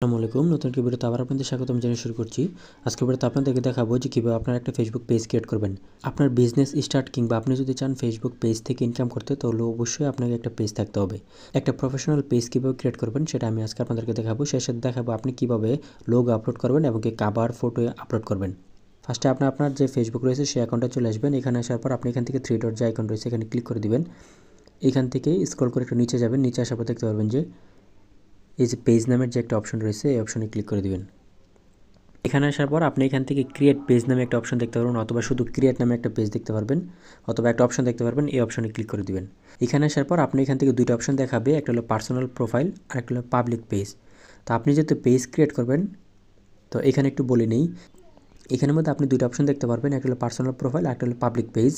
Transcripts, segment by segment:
আসসালামু আলাইকুম। নতুন একটি ভিডিওতে আবার আপনাদের স্বাগতম জানিয়ে শুরু করছি। আজকের ভিডিওতে আপনাদেরকে দেখাবো যে কীভাবে আপনারা একটা ফেসবুক পেজ ক্রিয়েট করবেন। আপনার বিজনেস স্টার্ট কিংবা আপনি যদি চান ফেসবুক পেজ থেকে ইনকাম করতে, তাহলে অবশ্যই আপনাকে একটা পেজ থাকতে হবে। একটা প্রফেশনাল পেজ কীভাবে ক্রিয়েট করবেন সেটা আমি আজকে আপনাদেরকে দেখাবো। সেই সাথে দেখাবো আপনি কীভাবে লোগো আপলোড করবেন এবং কি কাভার ফটো আপলোড করবেন। ফার্স্টে আপনার যে ফেসবুক রয়েছে সেই অ্যাকাউন্টে চলে আসবেন। এখানে আসার পর আপনি এখান থেকে 3 ডট যে আইকন রয়েছে এখানে ক্লিক করে দিবেন। এখান থেকে স্ক্রল করে একটু নিচে যাবেন। নিচে আসার পর দেখতে পারবেন যে এই যে পেজ নামের যে একটা অপশন রয়েছে এই অপশনে ক্লিক করে দিবেন। এখানে আসার পর আপনি এখান থেকে ক্রিয়েট পেজ নামে একটা অপশন দেখতে পারবেন, অথবা শুধু ক্রিয়েট নামে একটা পেজ দেখতে পারবেন, অথবা একটা অপশন দেখতে পারবেন। এই অপশনে ক্লিক করে দিবেন। এখানে আসার পর আপনি এখান থেকে দুইটা অপশন দেখাবে, একটা হলো পার্সোনাল প্রোফাইল আর একটা হলো পাবলিক পেজ। তো আপনি যেহেতু পেজ ক্রিয়েট করবেন, তো এখানে একটু বলে নেই, এখানের মধ্যে আপনি দুইটা অপশন দেখতে পারবেন, একটা হলো পার্সোনাল প্রোফাইল আর একটা হলো পাবলিক পেজ।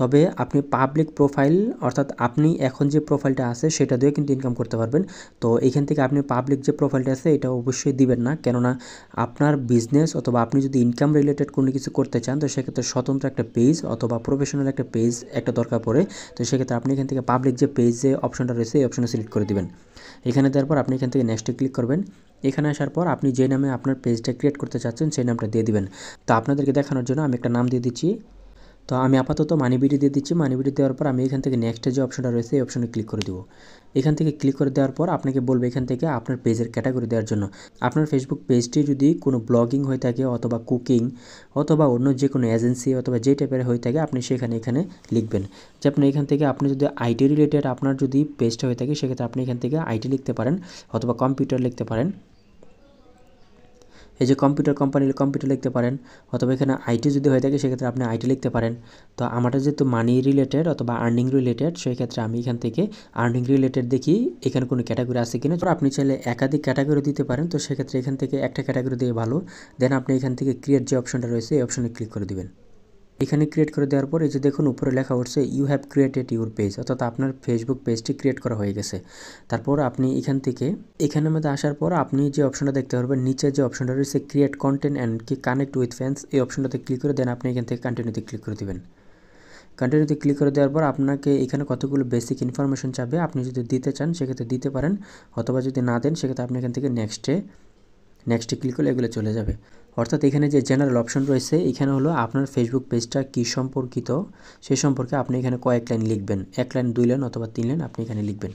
তবে আপনি পাবলিক প্রোফাইল অর্থাৎ আপনি এখন যে প্রোফাইলটা আছে সেটা দিয়ে কিন্তু ইনকাম করতে পারবেন। তো এখান থেকে আপনি পাবলিক যে প্রোফাইলটা আছে এটা অবশ্যই দিবেন না, কেননা আপনার বিজনেস অথবা আপনি যদি ইনকাম রিলেটেড কোনো কিছু করতে চান, তো সেক্ষেত্রে স্বতন্ত্র একটা পেজ অথবা প্রফেশনাল একটা পেজ একটা দরকার পড়ে। তো সেক্ষেত্রে আপনি এখান থেকে পাবলিক যে পেজ যে অপশনটা রয়েছে এই অপশনে সিলেক্ট করে দিবেন। এখানে দেওয়ার পর আপনি এখান থেকে নেক্সটে ক্লিক করবেন। এখানে আসার পর আপনি যে নামে আপনার পেজটা ক্রিয়েট করতে চাচ্ছেন সেই নামটা দিয়ে দিবেন। তো আপনাদেরকে দেখানোর জন্য আমি একটা নাম দিয়ে দিচ্ছি। তো আমি আপাতত মানিবিডি দিয়ে দিচ্ছি। মানিবিডি দেওয়ার পর আমি এখান থেকে নেক্সটে যে অপশনটা রয়েছে এই অপশনে ক্লিক করে দেবো। এখান থেকে ক্লিক করে দেওয়ার পর আপনাকে বলবে এখান থেকে আপনার পেজের ক্যাটাগরি দেওয়ার জন্য। আপনার ফেসবুক পেজটি যদি কোনো ব্লগিং হয়ে থাকে অথবা কুকিং অথবা অন্য যে কোনো এজেন্সি অথবা যে টাইপের হয়ে থাকে আপনি এখানে লিখবেন যে আপনি এখান থেকে আপনি যদি আইটি রিলেটেড আপনার যদি পেজটা হয়ে থাকে সেক্ষেত্রে আপনি এখান থেকে আইটি লিখতে পারেন অথবা কম্পিউটার লিখতে পারেন। এই যে কম্পিউটার কোম্পানি কম্পিউটার লিখতে পারেন, অথবা এখানে আইটি যদি হয়ে থাকে সেক্ষেত্রে আপনি আইটি লিখতে পারেন। তো আমারটা যেহেতু মানি রিলেটেড অথবা আর্নিং রিলেটেড, সেই ক্ষেত্রে আমি এখান থেকে আর্নিং রিলেটেড দেখি এখানে কোনো ক্যাটাগরি আছে কিনা। তো আপনি চাইলে একাধিক ক্যাটাগরি দিতে পারেন, তো সেক্ষেত্রে এখান থেকে একটা ক্যাটাগরি দিয়ে ভালো। দেন আপনি এখান থেকে ক্রিয়েট যে অপশনটা রয়েছে এই অপশনে ক্লিক করে দিবেন। এখানে ক্রিয়েট করে দেওয়ার পর এই যে দেখুন উপরে লেখা উঠছে you have created your page, অর্থাৎ আপনার ফেসবুক পেজটি ক্রিয়েট করা হয়ে গেছে। তারপর আপনি এখান থেকে এখানের মধ্যে আসার পর আপনি যে অপশনটা দেখতে পারবেন নিচে যে অপশনটা রয়েছে ক্রিয়েট কন্টেন্ট অ্যান্ড কি কানেক্ট উইথ ফ্যান্স, এই অপশনটাতে ক্লিক করে দেন আপনি এখান থেকে কন্টিনিউতে ক্লিক করে দেবেন। কন্টিনিউতে ক্লিক করে দেওয়ার পর আপনাকে এখানে কতগুলো বেসিক ইনফরমেশন চাবে, আপনি যদি দিতে চান সেক্ষেত্রে দিতে পারেন, অথবা যদি না দেন সেক্ষেত্রে আপনি এখান থেকে নেক্সটে ক্লিক করলে এগুলো চলে যাবে। অর্থাৎ এখানে যে জেনারেল অপশন রয়েছে এখানে হলো আপনার ফেসবুক পেজটা কী সম্পর্কিত সে সম্পর্কে আপনি এখানে কয়েক লাইন লিখবেন, 1 লাইন 2 লাইন অথবা 3 লাইন আপনি এখানে লিখবেন।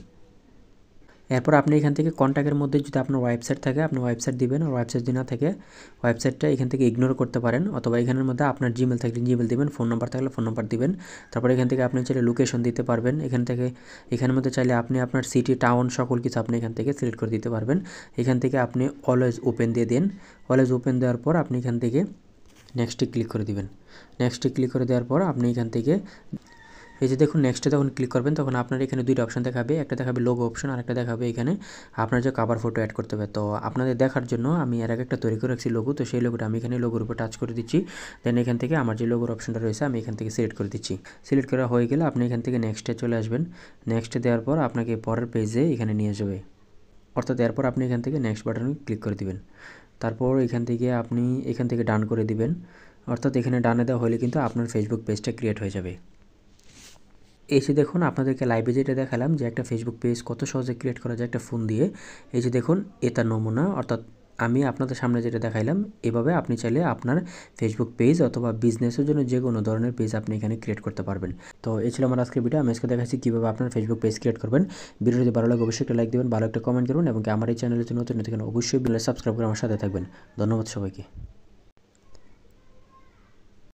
এরপর আপনি এখান থেকে কন্ট্যাক্টের মধ্যে যদি আপনার ওয়েবসাইট থাকে আপনি ওয়েবসাইট দিবেন, আর ওয়েবসাইট যদি না থাকে ওয়েবসাইটটা এখান থেকে ইগনোর করতে পারেন, অথবা এখানের মধ্যে আপনার জিমেল থাকলে জিমেল দিবেন, ফোন নাম্বার থাকলে ফোন নাম্বার দিবেন। তারপর এখান থেকে আপনি চাইলে লোকেশন দিতে পারবেন, এখানের মধ্যে চাইলে আপনি আপনার সিটি টাউন সকল কিছু আপনি এখান থেকে সিলেক্ট করে দিতে পারবেন। এখান থেকে আপনি অলওয়েজ ওপেন দিয়ে দিন। অলওয়েজ ওপেন দেওয়ার পর আপনি এখান থেকে নেক্সটে ক্লিক করে দিবেন। নেক্সটে ক্লিক করে দেওয়ার পর আপনি এখান থেকে এই যে দেখুন নেক্সটে যখন ক্লিক করবেন তখন আপনার এখানে দুইটা অপশন দেখাবে, একটা দেখাবে লোগো অপশন আর একটা দেখাবে এখানে আপনার যে কভার ফটো অ্যাড করতে হবে। তো আপনাদের দেখার জন্য আমি এর আগে একটা তৈরি করে রাখছি লোগো, তো সেই লোগোটা আমি এখানে লোগোর উপর টাচ করে দিচ্ছি। দেন এখান থেকে আমার যে লোগোর অপশনটা রয়েছে আমি এখান থেকে সিলেক্ট করে দিচ্ছি। সিলেক্ট করা হয়ে গেলে আপনি এখান থেকে নেক্সটে চলে আসবেন। নেক্সটে দেওয়ার পর আপনাকে পরের পেজে এখানে নিয়ে যাবে, অর্থাৎ এরপর আপনি এখান থেকে নেক্সট বাটনে ক্লিক করে দিবেন। তারপর এখান থেকে আপনি এখান থেকে ডান করে দিবেন, অর্থাৎ এখানে ডানে দেওয়া হলে কিন্তু আপনার ফেসবুক পেজটা ক্রিয়েট হয়ে যাবে। এসে দেখুন আপনাদেরকে লাইভে যেটা দেখালাম যে একটা ফেসবুক পেজ কত সহজে ক্রিয়েট করা যায় একটা ফোন দিয়ে, এই যে দেখুন এটা নমুনা, অর্থাৎ আমি আপনাদের সামনে যেটা দেখাইলাম এভাবে আপনি চাইলে আপনার ফেসবুক পেজ অথবা বিজনেসের জন্য যে কোনো ধরনের পেজ আপনি এখানে ক্রিয়েট করতে পারবেন। তো এই ছিল আমার আজকের ভিডিও। আমি আজকে দেখাচ্ছি কীভাবে আপনার ফেসবুক পেজ ক্রিয়েট করবেন। ভিডিও যদি ভালো লাগে অবশ্যই একটা লাইক দেবেন, ভালো একটা কমেন্ট করুন এবং আমার এই চ্যানেলের জন্য নতুন অবশ্যই সাবস্ক্রাইব করে আমার সাথে থাকবেন। ধন্যবাদ সবাইকে।